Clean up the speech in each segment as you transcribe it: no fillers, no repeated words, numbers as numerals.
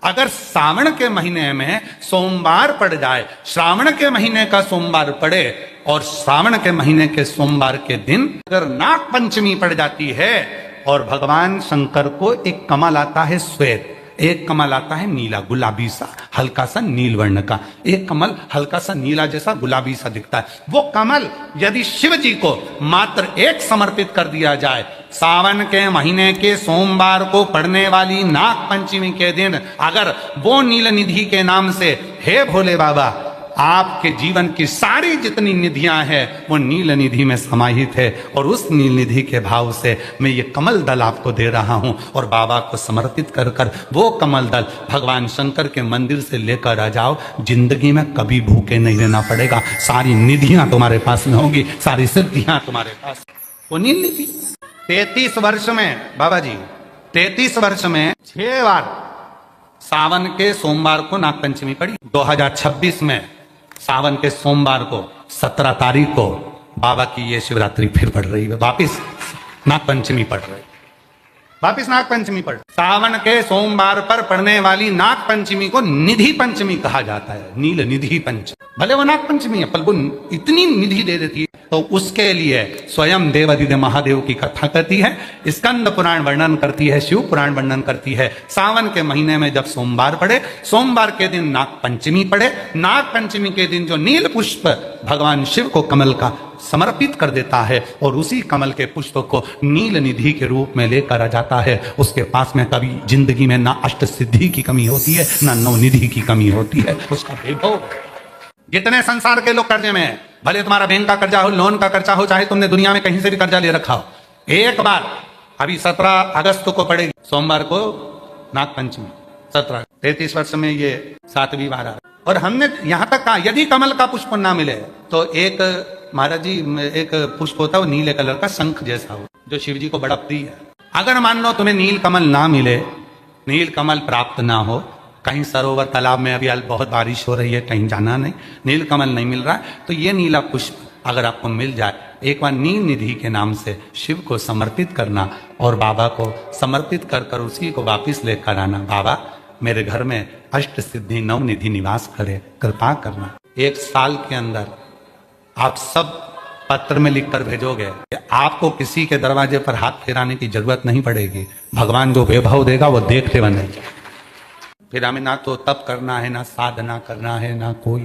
अगर सावन के महीने में सोमवार पड़ जाए, श्रावण के महीने का सोमवार पड़े और श्रावण के महीने के सोमवार के दिन अगर नाग पंचमी पड़ जाती है और भगवान शंकर को एक कमल आता है श्वेत, एक कमल आता है नीला गुलाबी सा, हल्का सा नील वर्ण का, एक कमल हल्का सा नीला जैसा गुलाबी सा दिखता है। वो कमल यदि शिव जी को मात्र एक समर्पित कर दिया जाए, सावन के महीने के सोमवार को पड़ने वाली नाग पंचमी के दिन अगर वो नील निधि के नाम से, हे भोले बाबा आपके जीवन की सारी जितनी निधियां हैं वो नील निधि में समाहित है, और उस नील निधि के भाव से मैं ये कमल दल आपको दे रहा हूं, और बाबा को समर्पित कर कर वो कमल दल भगवान शंकर के मंदिर से लेकर आ जाओ, जिंदगी में कभी भूखे नहीं रहना पड़ेगा, सारी निधियां तुम्हारे पास में होंगी, सारी सिद्धियां तुम्हारे पास। वो नील निधि 33 वर्ष में बाबा जी 33 वर्ष में 6 बार सावन के सोमवार को नाग पंचमी पड़ी। 2026 में सावन के सोमवार को 17 तारीख को बाबा की ये शिवरात्रि फिर पड़ रही है, वापिस नाग पंचमी पड़ रही है, वापिस नाग पंचमी पड़। सावन के सोमवार पर पड़ने वाली नाग पंचमी को निधि पंचमी कहा जाता है, नील निधि पंचमी। भले वो नाग पंचमी है पर वो इतनी निधि दे देती है, तो उसके लिए स्वयं देवादिदेव महादेव की कथा करती है, स्कंद पुराण वर्णन करती है, शिव पुराण वर्णन करती है। सावन के महीने में जब सोमवार पड़े, सोमवार के दिन नाग पंचमी पड़े, नाग पंचमी के दिन जो नील पुष्प भगवान शिव को कमल का समर्पित कर देता है और उसी कमल के पुष्प को नील निधि के रूप में लेकर आ जाता है, उसके पास में कभी जिंदगी में ना अष्ट सिद्धि की कमी होती है ना नव निधि की कमी होती है। उसका वैभव, जितने संसार के लोग कर्जे में है, भले तुम्हारा बैंक का कर्जा हो, लोन का कर्जा हो, चाहे तुमने दुनिया में कहीं से भी कर्जा ले रखा हो, एक बार अभी 17 अगस्त को पड़ेगी, सोमवार को नाग पंचमी, 17 33 वर्ष में ये 7वीं बार। और हमने यहां तक कहा यदि कमल का पुष्प ना मिले तो एक महाराज जी एक पुष्प होता है वो नीले कलर का शंख जैसा हो, जो शिव जी को बड़ा प्रिय है। अगर मान लो तुम्हें नील कमल ना मिले, नील कमल प्राप्त ना हो, कहीं सरोवर तालाब में अभी बहुत बारिश हो रही है, कहीं जाना नहीं, नील कमल नहीं मिल रहा है, तो ये नीला पुष्प अगर आपको मिल जाए, एक बार नील निधि के नाम से शिव को समर्पित करना और बाबा को समर्पित कर कर उसी को वापिस लेकर आना। बाबा मेरे घर में अष्ट सिद्धि नव निधि निवास करे, कृपा करना। 1 साल के अंदर आप सब पत्र में लिखकर भेजोगे, आपको किसी के दरवाजे पर हाथ फेराने की जरूरत नहीं पड़ेगी, भगवान जो वैभव देगा वो देखते बनेगा। फिर हमें ना तो तप करना है, ना साधना करना है, ना कोई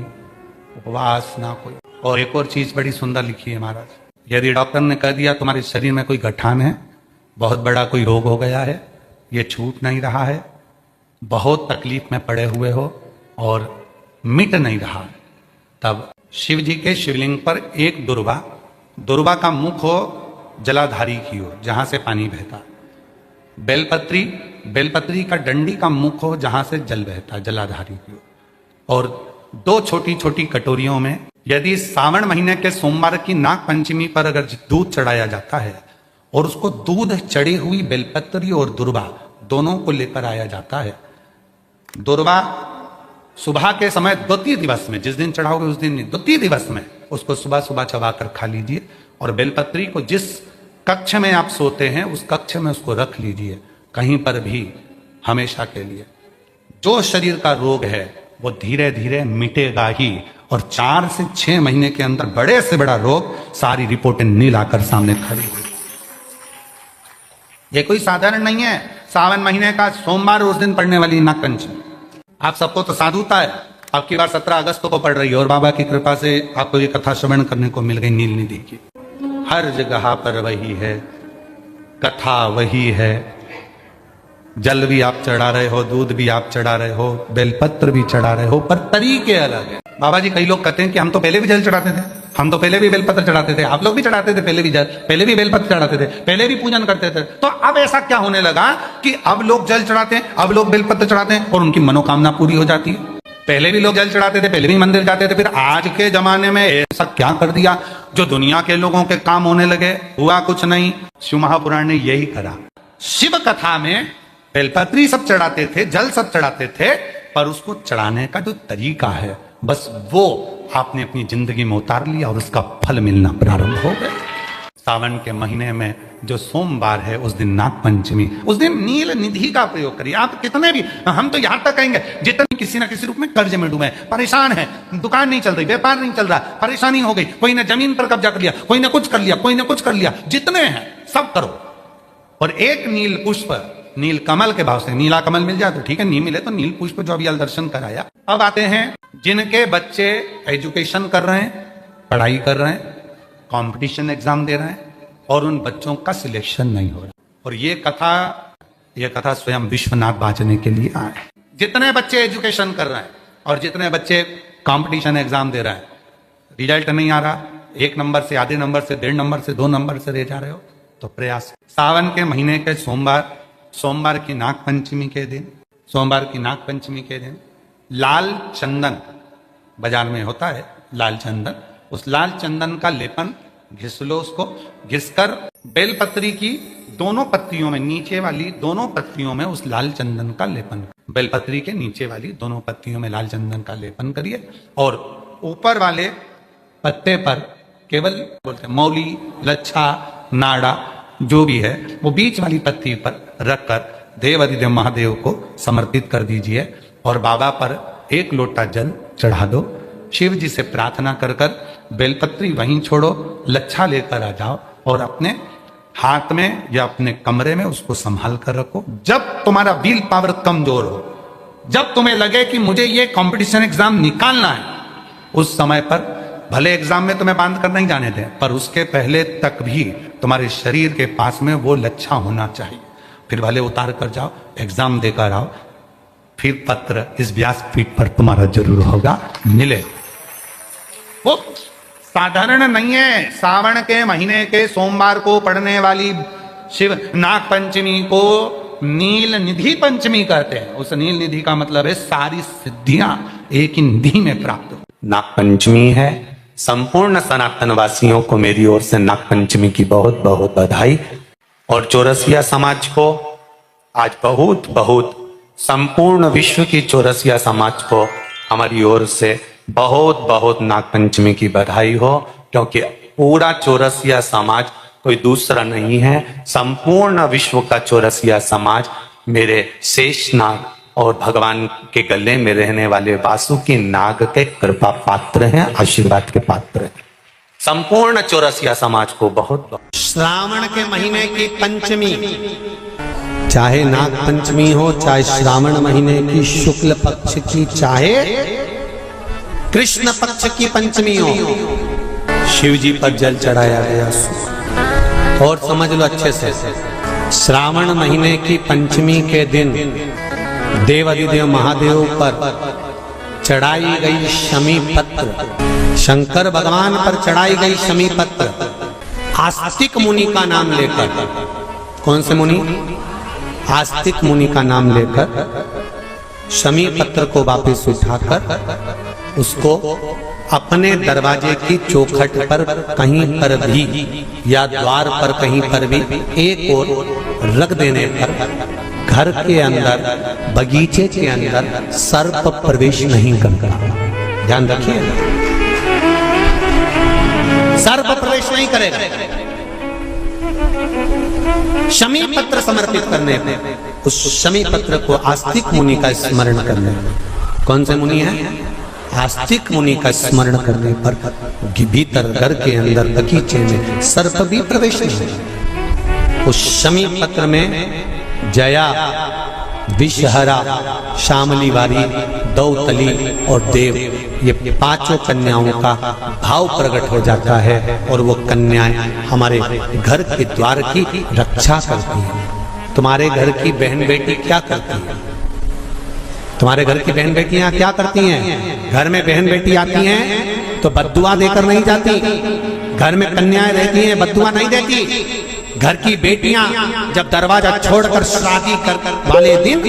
उपवास, ना कोई। और एक और चीज बड़ी सुंदर लिखी है महाराज, यदि डॉक्टर ने कह दिया तुम्हारे शरीर में कोई गठान है, बहुत बड़ा कोई रोग हो गया है, ये छूट नहीं रहा है, बहुत तकलीफ में पड़े हुए हो और मिट नहीं रहा, तब शिव जी के शिवलिंग पर एक दुर्वा का मुख हो जलाधारी की ओर जहां से पानी बहता, बेलपत्री का डंडी का मुख हो जहां से जल बहता जलाधारी की ओर, और 2 छोटी छोटी कटोरियों में यदि सावन महीने के सोमवार की नाग पंचमी पर अगर दूध चढ़ाया जाता है और उसको दूध चढ़ी हुई बेलपत्री और दुर्वा दोनों को लेकर आया जाता है, दुर्वा सुबह के समय द्वितीय दिवस में, जिस दिन चढ़ाओगे उस दिन द्वितीय दिवस में उसको सुबह सुबह चबाकर खा लीजिए, और बेलपत्री को जिस कक्ष में आप सोते हैं उस कक्ष में उसको रख लीजिए, कहीं पर भी हमेशा के लिए। जो शरीर का रोग है वो धीरे धीरे मिटेगा ही, और 4 से 6 महीने के अंदर बड़े से बड़ा रोग सारी रिपोर्टें नील आकर सामने खड़ी हुई। ये कोई साधारण नहीं है, सावन महीने का सोमवार उस दिन पड़ने वाली नाग पंचमी। आप सबको तो साधुता है, आपकी बार 17 अगस्त को पड़ रही है, और बाबा की कृपा से आपको ये कथा श्रवण करने को मिल गई नील निधि की। हर जगह पर वही है, कथा वही है, जल भी आप चढ़ा रहे हो, दूध भी आप चढ़ा रहे हो, बेलपत्र भी चढ़ा रहे हो, पर तरीके अलग है। बाबा जी कई लोग कहते हैं कि हम तो पहले भी जल चढ़ाते थे, हम तो पहले भी बेलपत्र चढ़ाते थे, आप लोग भी चढ़ाते थे पहले भी जल, पहले भी बेलपत्र चढ़ाते थे, पहले भी पूजन करते थे, तो अब ऐसा क्या होने लगा कि अब लोग जल चढ़ाते हैं, अब लोग बेलपत्र चढ़ाते हैं और उनकी मनोकामना पूरी हो जाती है। पहले भी लोग जल चढ़ाते थे, पहले भी मंदिर जाते थे, फिर आज के जमाने में ऐसा क्या कर दिया जो दुनिया के लोगों के काम होने लगे? हुआ कुछ नहीं, शिव महापुराण ने यही करा। शिव कथा में बेलपत्री सब चढ़ाते थे, जल सब चढ़ाते थे, पर उसको चढ़ाने का जो तरीका है बस वो आपने अपनी जिंदगी में उतार लिया और उसका फल मिलना प्रारंभ हो गया। सावन के महीने में जो सोमवार है उस दिन नाग पंचमी, उस दिन नील निधि का प्रयोग करिए। आप कितने भी, हम तो यहां तक कहेंगे जितने किसी ना किसी रूप में कर्ज में डूबे, परेशान है, दुकान नहीं चल रही, व्यापार नहीं चल रहा, परेशानी हो गई, कोई ने जमीन पर कब्जा कर लिया, कोई ने कुछ कर लिया, कोई ने कुछ कर लिया, जितने हैं सब करो। और एक नील पुष्प, नील कमल के भाव से, नीला कमल मिल जाए तो ठीक है, नहीं मिले तो नील पुष्प जो अभी दर्शन कराया। अब आते हैं जिनके बच्चे एजुकेशन कर रहे हैं, पढ़ाई कर रहे हैं, कंपटीशन एग्जाम दे रहे हैं और उन बच्चों का सिलेक्शन नहीं हो रहा। और ये कथा स्वयं विश्वनाथ बांचने के लिए आए। जितने बच्चे एजुकेशन कर रहे हैं और जितने बच्चे कंपटीशन एग्जाम दे रहे हैं, रिजल्ट नहीं आ रहा, 1 नंबर से, आधे नंबर से, 1.5 नंबर से, 2 नंबर से रह जा रहे हो, तो प्रयास सावन के महीने के सोमवार की नाग पंचमी के दिन, सोमवार की नाग पंचमी के दिन लाल चंदन बाजार में होता है, लाल चंदन, उस लाल चंदन का लेपन घिस लो, उसको घिसकर बेलपत्री की दोनों पत्तियों में, नीचे वाली दोनों पत्तियों में उस लाल चंदन का लेपन, बेलपत्री के नीचे वाली दोनों पत्तियों में लाल चंदन का लेपन करिए और ऊपर वाले पत्ते पर केवल बोलते मौली, लच्छा, नाड़ा जो भी है वो बीच वाली पत्ती पर रखकर देवाधिदेव महादेव को समर्पित कर दीजिए और बाबा पर 1 लोटा जल चढ़ा दो। शिव जी से प्रार्थना कर कर बेलपत्री वहीं छोड़ो, लच्छा लेकर आ जाओ और अपने हाथ में या अपने कमरे में उसको संभाल कर रखो। जब तुम्हारा विल पावर कमजोर हो, जब तुम्हें लगे कि मुझे ये कंपटीशन एग्जाम निकालना है, उस समय पर भले एग्जाम में तुम्हें बांध कर नहीं जाने दें, पर उसके पहले तक भी तुम्हारे शरीर के पास में वो लच्छा होना चाहिए। फिर भले उतार कर जाओ, एग्जाम देकर आओ, फिर पत्र इस व्यासपीठ पर तुम्हारा जरूर होगा, मिले। वो साधारण नहीं है। सावन के महीने के सोमवार को पड़ने वाली शिव नाग पंचमी को नील निधि पंचमी कहते हैं। उस नील निधि का मतलब है सारी सिद्धियां एक ही निधि में प्राप्त हो। नाग पंचमी है। संपूर्ण सनातन वासियों को मेरी ओर से नाग पंचमी की बहुत बहुत बधाई। और चौरसिया समाज को आज बहुत बहुत, संपूर्ण विश्व की चौरसिया समाज को हमारी ओर से बहुत बहुत नाग पंचमी की बधाई हो, क्योंकि पूरा चौरसिया समाज कोई दूसरा नहीं है। संपूर्ण विश्व का चौरसिया समाज मेरे शेष नाग और भगवान के गले में रहने वाले वासुकी नाग के कृपा पात्र हैं, आशीर्वाद के पात्र हैं। संपूर्ण चौरसिया समाज को बहुत बहुत। श्रावण के महीने की पंचमी, चाहे नाग पंचमी हो, चाहे श्रावण महीने की शुक्ल पक्ष की, चाहे कृष्ण पक्ष की पंचमी हो, शिव जी पर जल चढ़ाया गया। और समझ लो अच्छे से, श्रावण महीने की पंचमी के दिन देवाधिदेव महादेव पर चढ़ाई गई शमी पत्र, शंकर भगवान पर चढ़ाई गई शमी पत्र, आस्तिक मुनि का नाम लेकर, कौन से मुनि? आस्तिक मुनि का नाम लेकर शमी पत्र को वापस उठाकर उसको अपने दरवाजे की चौखट पर कहीं पर भी या द्वार पर कहीं पर भी एक ओर रख देने पर घर के अंदर, बगीचे के अंदर सर्प प्रवेश नहीं करता। ध्यान रखिए, सर्प प्रवेश नहीं करेगा। शमी पत्र समर्पित करने पर, उस शमी पत्र को आस्तिक मुनि का स्मरण करने, कौन से मुनि है? आस्तिक मुनि का स्मरण करने पर भीतर घर के अंदर बगीचे में सर्प भी प्रवेश नहीं। उस शमी पत्र में जया, विषहरा, शामलीवारी, दौतली और देव, ये 5 कन्याओं का भाव प्रकट हो जाता है और वो कन्याएं हमारे घर के द्वार की रक्षा करती हैं। तुम्हारे घर की बहन बेटी क्या करती है? तुम्हारे घर की बहन बेटियां क्या करती हैं? घर में बहन बेटी आती हैं तो बद्दुआ देकर नहीं जाती। घर में कन्याएं रहती हैं, बद्दुआ नहीं देती। घर की बेटियां जब दरवाजा छोड़कर शादी कर वाले दिन,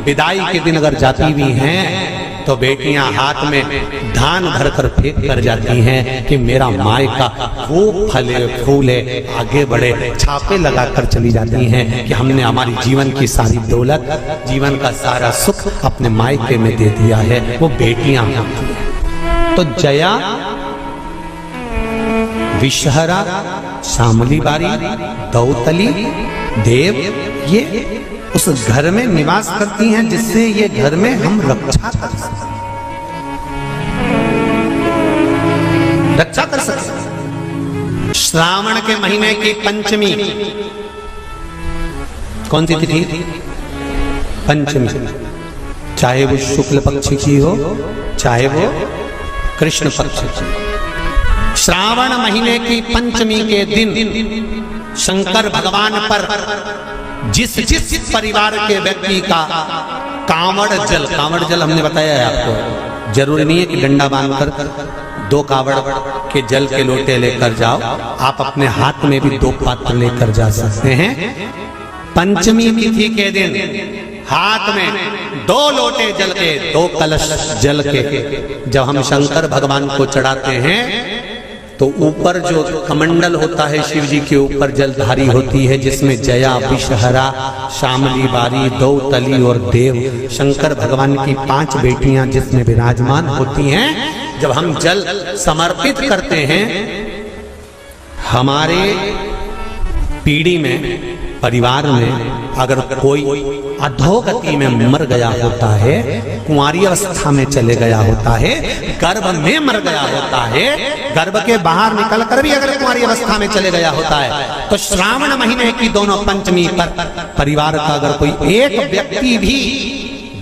विदाई के दिन अगर जाती भी हैं तो बेटियां हाथ में धान भरकर फेंक कर जाती हैं कि मेरा मायका खूब फले फूले, आगे बढ़े। छापे लगाकर चली जाती हैं कि हमने हमारी जीवन की सारी दौलत, जीवन का सारा सुख अपने मायके में दे दिया है। वो बेटियां होती हैं। तो जया, विषहरा, शामली बारी, दौतली, देव, ये उस घर में निवास करती हैं जिससे ये घर में हम रक्षा कर सकते, रक्षा कर सकते। श्रावण के महीने की पंचमी, कौन सी तिथि? पंचमी, चाहे वो शुक्ल पक्ष की हो चाहे वो कृष्ण पक्ष की। श्रावण महीने की पंचमी के दिन शंकर भगवान पर जिस जिस परिवार के व्यक्ति का कांवड़ जल हमने बताया है आपको, जरूरी नहीं है कि डंडा बांधकर 2 कावड़ के जल के लोटे लेकर जाओ, आप अपने हाथ में भी 2 पात्र लेकर जा सकते हैं। पंचमी तिथि के दिन हाथ में 2 लोटे जल के, 2 कलश जल के जब हम शंकर भगवान को चढ़ाते हैं तो ऊपर जो कमंडल होता है शिव जी के ऊपर जलधारी होती है जिसमें जया, विषहरा, शामली बारी, दौतली और देव, शंकर भगवान की 5 बेटियां जिसमें विराजमान होती हैं। जब हम जल समर्पित करते हैं, हमारे पीढ़ी में, परिवार में अगर कोई अधोगति में मर गया होता है, कुंवारी अवस्था में चले गया होता है, गर्भ में मर गया होता है, गर्भ के बाहर निकल कर भी अगर कुंवारी अवस्था में चले गया होता है, तो श्रावण महीने की दोनों पंचमी पर परिवार का अगर कोई एक व्यक्ति भी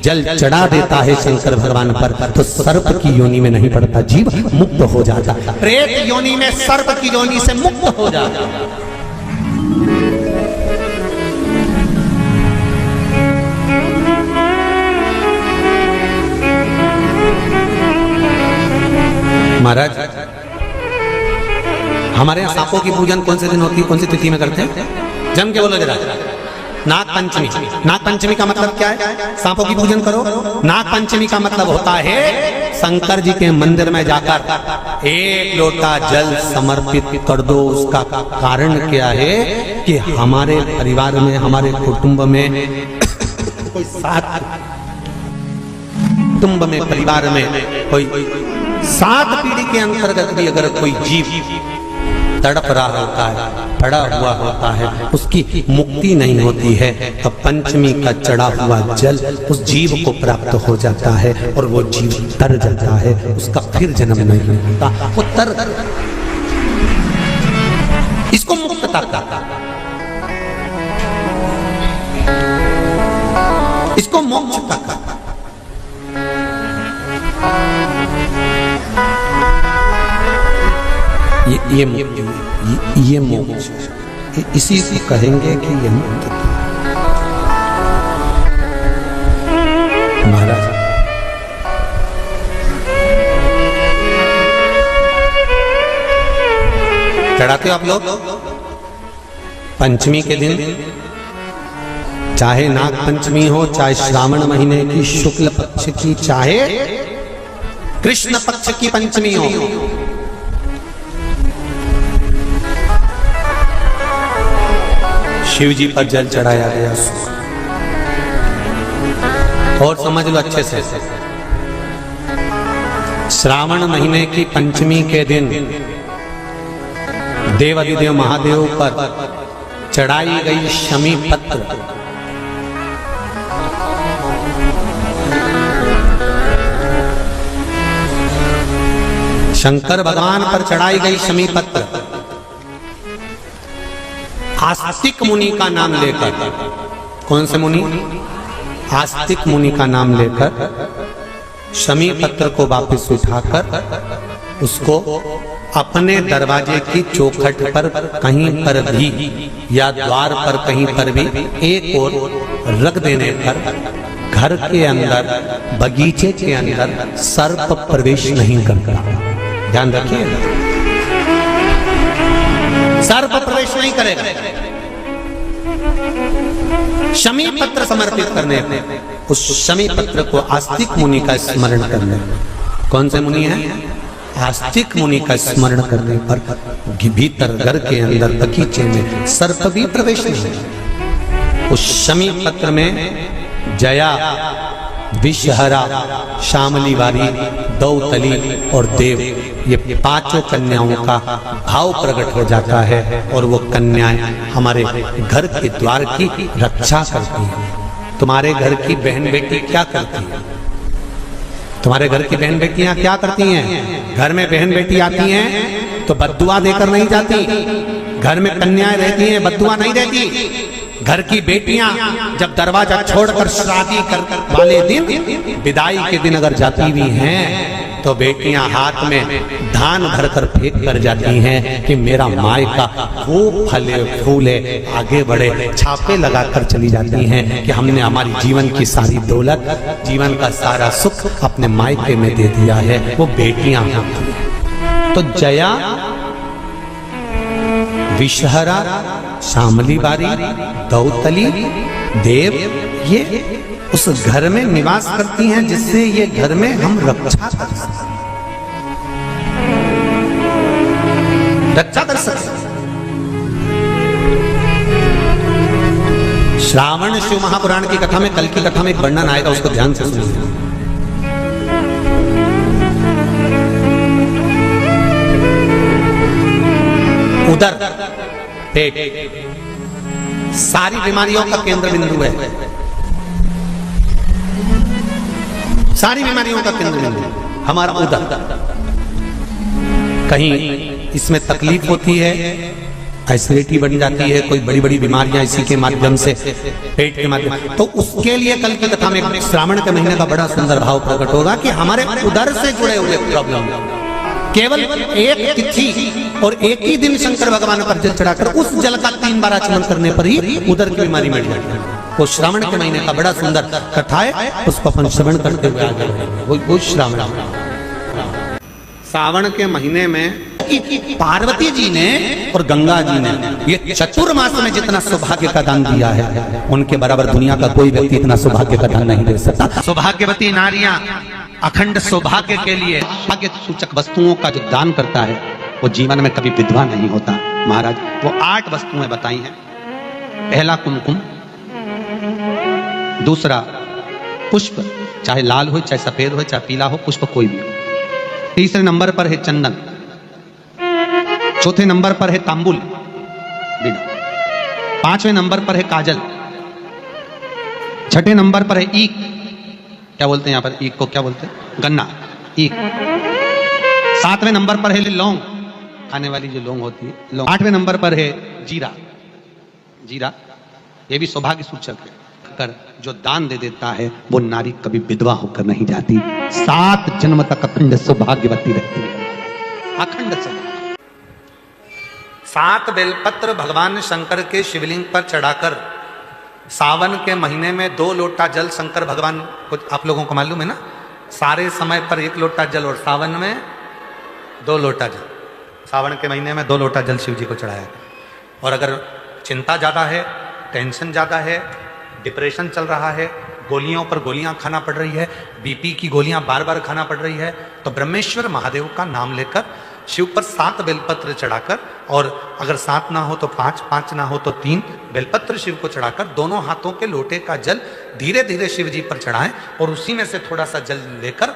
जल चढ़ा देता है शंकर भगवान पर, तो सर्प की योनि में नहीं पड़ता, जीव मुक्त हो जाता, प्रेत योनि में सर्प की योनि से मुक्त हो जाता। महाराज, हमारे यहाँ सांपों की पूजन कौन से दिन होती है, कौन सी तिथि में करते हैं? जम के बोलो जरा। नाग पंचमी। नाग पंचमी का मतलब क्या है? सांपों की पूजन करो। नाग पंचमी का मतलब होता है शंकर जी के मंदिर में जाकर 1 लोटा जल समर्पित कर दो। उसका कारण क्या है कि हमारे परिवार में, हमारे कुटुंब में कोई कुटुंब में, परिवार में कोई 7 पीढ़ी के अंतर्गत भी अगर कोई जीव तड़प रहा होता है, पड़ा हुआ होता है, उसकी मुक्ति नहीं होती है, तो पंचमी का चढ़ा हुआ जल उस जीव को प्राप्त हो जाता है और वो जीव तर जाता है, उसका फिर जन्म नहीं होता, वो तर, इसको मुक्तता कहता है, इसको मोक्ष कहता है। ये मोक्ष, इसी से कहेंगे कि ये मुक्त। महाराज, चढ़ाते हो आप लोग पंचमी के दिन, चाहे नाग पंचमी हो, चाहे श्रावण महीने की शुक्ल पक्ष की, चाहे कृष्ण पक्ष की पंचमी हो, शिव जी पर जल चढ़ाया गया। और समझ लो अच्छे से, श्रावण महीने की पंचमी के दिन देवाधिदेव महादेव पर चढ़ाई गई शमी पत्र, शंकर भगवान पर चढ़ाई गई शमी पत्र आस्तिक मुनि का नाम लेकर, कौन से मुनि? आस्तिक मुनि का नाम लेकर शमी पत्र को वापस उठाकर उसको अपने दरवाजे की चौखट पर कहीं पर भी या द्वार पर कहीं पर भी एक ओर रख देने पर घर के अंदर, बगीचे के अंदर सर्प प्रवेश नहीं करता। ध्यान रखिए, सर्प प्रवेश नहीं करेगा। शमी पत्र समर्पित करने पर, उस शमी पत्र को आस्तिक मुनि का स्मरण करने, कौन से मुनि हैं? आस्तिक मुनि का स्मरण करने पर भीतर घर के अंदर बगीचे में सर्प भी प्रवेश नहीं। उस शमी पत्र में जया, विषहरा, शामलीवारी, दौतली और देव, ये पांचों कन्याओं का भाव प्रकट हो जाता है और वो कन्याएं हमारे घर के द्वार की रक्षा करती हैं। तुम्हारे घर की बहन बेटी क्या करती है? तुम्हारे घर की बहन बेटियां क्या करती हैं? घर में बहन बेटी आती हैं तो बद्दुआ देकर नहीं जाती। घर में कन्याएं रहती हैं, बद्दुआ नहीं देती। घर की बेटियां जब दरवाजा छोड़कर शादी कर वाले दिन, विदाई के दिन अगर जाती भी हैं तो बेटियां हाथ में धान भरकर फेंक कर जाती हैं कि मेरा मायका खूब फले फूले आगे बढ़े। छापे लगाकर चली जाती हैं कि हमने हमारी जीवन की सारी दौलत, जीवन का सारा सुख अपने मायके में दे दिया है। वो बेटियां होती हैं। तो जया, विषहरा, शामलीवारी, दौतली, देव, ये उस घर में निवास करती हैं जिससे ये घर में हम रक्षा कर सकते, रक्षा कर सकते। श्रावण शिव महापुराण की कथा में, कल की कथा में एक वर्णन आएगा, उसको ध्यान से सुनिए। उदर, पेट, सारी बीमारियों का केंद्र बिंदु है। सारी बीमारियों का केंद्र बिंदु हमारा उदर। कहीं इसमें तकलीफ होती है, एसिडिटी बन जाती है, कोई बड़ी बड़ी बीमारियां इसी के माध्यम से, पेट के माध्यम, तो उसके लिए कल की कथा में श्रावण के महीने का बड़ा सुंदर भाव प्रकट होगा कि हमारे उदर से जुड़े हुए प्रॉब्लम, केवल एक तिथि और एक ही दिन शंकर भगवान पर जल चढ़ाकर उस जल का 3 बार आचमन करने पर ही उदर की बीमारी मिट जाती है। वो श्रावण के महीने का बड़ा सुंदर कथा है, उसको अपन श्रवण करते हुए आगे वो श्रावण। सावन के महीने में पार्वती जी ने और गंगा जी ने ये चतुर्मास में जितना सौभाग्य का दान दिया है, उनके बराबर दुनिया का कोई व्यक्ति इतना सौभाग्य का दान नहीं दे सकता। सौभाग्यवती नारियां अखंड सौभाग्य के लिए भाग्य सूचक वस्तुओं का जो दान करता है वो जीवन में कभी विधवा नहीं होता। महाराज वो 8 वस्तुएं बताई हैं। पहला कुमकुम, दूसरा पुष्प, चाहे लाल हो, चाहे सफेद हो, चाहे पीला हो, पुष्प कोई भी हो। तीसरे नंबर पर है चंदन, चौथे नंबर पर है तांबुल, पांचवें नंबर पर है काजल, छठे नंबर पर है ईख, क्या बोलते हैं यहाँ पर ईख को, क्या बोलते हैं, गन्ना, ईख। 7वें नंबर पर है लौंग, खाने वाली जो लौंग होती है, लौंग। 8वें नंबर पर है जीरा, जीरा ये भी सौभाग्य सूचक है। कर जो दान दे देता है वो नारी कभी विधवा होकर नहीं जाती, 7 जन्म तक अखंड सौभाग्यवती रहती है, अखंड सौभाग्य। 7 बेलपत्र भगवान शंकर के शिवलिंग पर चढ़ाकर सावन के महीने में 2 लोटा जल शंकर भगवान को, आप लोगों को मालूम है ना, सारे समय पर 1 लोटा जल और सावन में 2 लोटा जल। सावन के महीने में 2 लोटा जल शिव जी को चढ़ाया। और अगर चिंता ज़्यादा है, टेंशन ज़्यादा है, डिप्रेशन चल रहा है, गोलियों पर गोलियां खाना पड़ रही है, बीपी की गोलियां बार बार खाना पड़ रही है, तो ब्रह्मेश्वर महादेव का नाम लेकर शिव पर 7 बेलपत्र चढ़ाकर, और अगर 7 ना हो तो 5, 5 ना हो तो 3 बेलपत्र शिव को चढ़ाकर दोनों हाथों के लोटे का जल धीरे धीरे शिव जी पर चढ़ाएं और उसी में से थोड़ा सा जल लेकर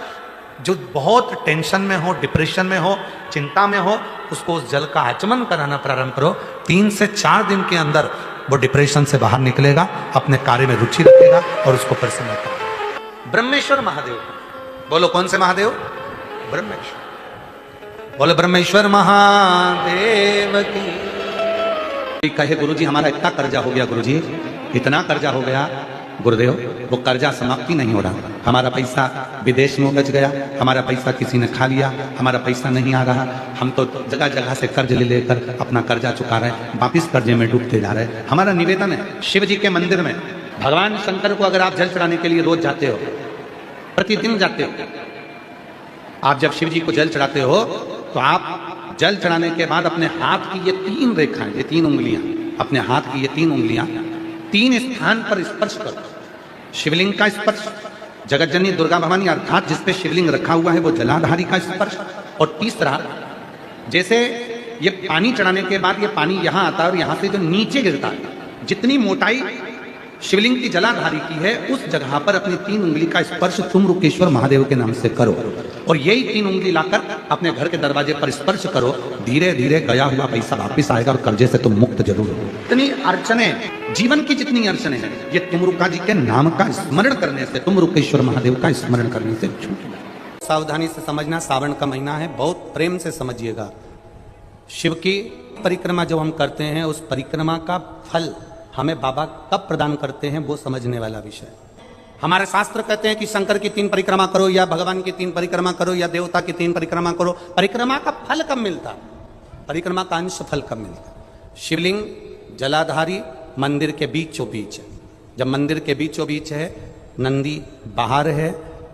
जो बहुत टेंशन में हो, डिप्रेशन में हो, चिंता में हो, उसको उस जल का आचमन कराना प्रारंभ करो। 3 से 4 दिन के अंदर वो डिप्रेशन से बाहर निकलेगा, अपने कार्य में रुचि रखेगा और उसको प्रसन्न करेगा। ब्रह्मेश्वर महादेव, बोलो कौन से महादेव? ब्रह्मेश्वर। बोलो ब्रह्मेश्वर महादेव की। कहे गुरुजी हमारा इतना कर्जा हो गया, गुरुजी इतना कर्जा हो गया, गुरुदेव वो कर्जा समाप्ति नहीं हो रहा, हमारा पैसा विदेश में उलझ गया, हमारा पैसा किसी ने खा लिया, हमारा पैसा नहीं आ रहा, हम तो जगह जगह से कर्ज ले लेकर अपना कर्जा चुका रहे, वापिस कर्जे में डूबते जा रहे। हमारा निवेदन है शिव जी के मंदिर में भगवान शंकर को अगर आप जल चढ़ाने के लिए रोज जाते हो, प्रतिदिन जाते हो, आप जब शिव जी को जल चढ़ाते हो तो आप जल चढ़ाने के बाद अपने हाथ की ये 3 रेखाएं, ये 3 उंगलियां, अपने हाथ की ये 3 उंगलियां 3 स्थान पर स्पर्श करो। शिवलिंग का स्पर्श, जगतजननी दुर्गा भवानी अर्थात जिसपे शिवलिंग रखा हुआ है वो जलाधारी का स्पर्श, और तीसरा जैसे ये पानी चढ़ाने के बाद ये पानी यहाँ आता है और यहाँ से जो नीचे गिरता है, जितनी मोटाई शिवलिंग की जलाधारी की है, उस जगह पर अपनी 3 उंगली का स्पर्श तुम रुकेश्वर महादेव के नाम से करो और यही 3 उंगली लाकर अपने घर के दरवाजे पर स्पर्श करो। धीरे धीरे गया हुआ पैसा वापिस आएगा और कर्जे से तुम मुक्त जरूर हो। इतनी अड़चने, जीवन की जितनी अड़चने हैं, ये तुमरुका जी के नाम का स्मरण करने से, तुम रुकेश्वर महादेव का स्मरण करने से छूट। सावधानी से समझना, सावन का महीना है, बहुत प्रेम से समझिएगा। शिव की परिक्रमा जब हम करते हैं, उस परिक्रमा का फल हमें बाबा कब प्रदान करते हैं, वो समझने वाला विषय। हमारे शास्त्र कहते हैं कि शंकर की 3 परिक्रमा करो, या भगवान की 3 परिक्रमा करो, या देवता की 3 परिक्रमा करो। परिक्रमा का फल कब मिलता? परिक्रमा का अंश फल कब मिलता? शिवलिंग जलाधारी मंदिर के बीचों बीच है। जब मंदिर के बीचों बीच है, नंदी बाहर है,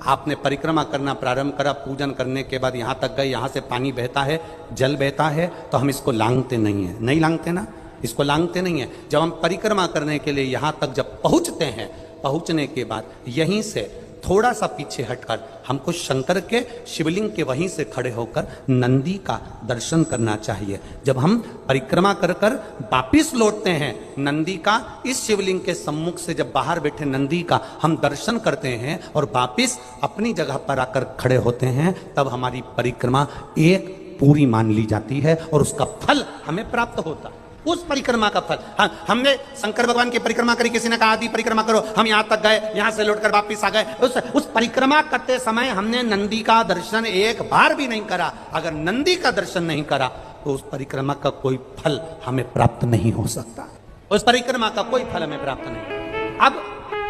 आपने परिक्रमा करना प्रारंभ करा, पूजन करने के बाद यहाँ तक गए, यहाँ से पानी बहता है, जल बहता है, तो हम इसको लांघते नहीं है। नहीं लांघते ना, इसको लांघते नहीं है। जब हम परिक्रमा करने के लिए यहाँ तक जब पहुँचते हैं, पहुँचने के बाद यहीं से थोड़ा सा पीछे हटकर हमको शंकर के शिवलिंग के वहीं से खड़े होकर नंदी का दर्शन करना चाहिए। जब हम परिक्रमा कर कर वापिस लौटते हैं, नंदी का इस शिवलिंग के सम्मुख से जब बाहर बैठे नंदी का हम दर्शन करते हैं और वापिस अपनी जगह पर आकर खड़े होते हैं, तब हमारी परिक्रमा एक पूरी मान ली जाती है और उसका फल हमें प्राप्त होता है। उस परिक्रमा का फल, हमने शंकर भगवान की परिक्रमा करी, किसी ने कहा आदि परिक्रमा करो, हम यहाँ तक गए, यहाँ से लौटकर वापिस आ गए। उस परिक्रमा करते समय हमने नंदी का दर्शन एक बार भी नहीं करा। अगर नंदी का दर्शन नहीं करा तो उस परिक्रमा का कोई फल हमें प्राप्त नहीं हो सकता। उस परिक्रमा का कोई फल हमें प्राप्त नहीं। अब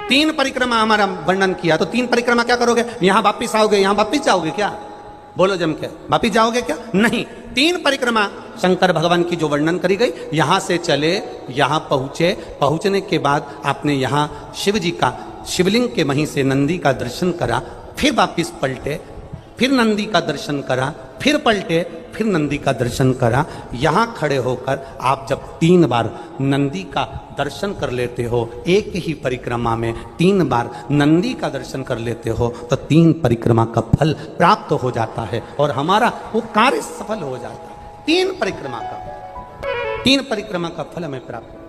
3 परिक्रमा हमारा वर्णन किया, तो 3 परिक्रमा क्या करोगे? यहाँ वापिस आओगे, यहाँ वापिस जाओगे क्या? बोलो जम के, वापिस जाओगे क्या? नहीं। 3 परिक्रमा शंकर भगवान की जो वर्णन करी गई, यहां से चले, यहां पहुंचे, पहुंचने के बाद आपने यहां शिव जी का शिवलिंग के वहीं से नंदी का दर्शन करा, फिर वापिस पलटे, फिर नंदी का दर्शन करा, फिर पलटे, फिर नंदी का दर्शन करा। यहां खड़े होकर आप जब 3 बार नंदी का दर्शन कर लेते हो, एक ही परिक्रमा में 3 बार नंदी का दर्शन कर लेते हो, तो 3 परिक्रमा का फल प्राप्त हो जाता है और हमारा वो कार्य सफल हो जाता है। 3 परिक्रमा का फल हमें प्राप्त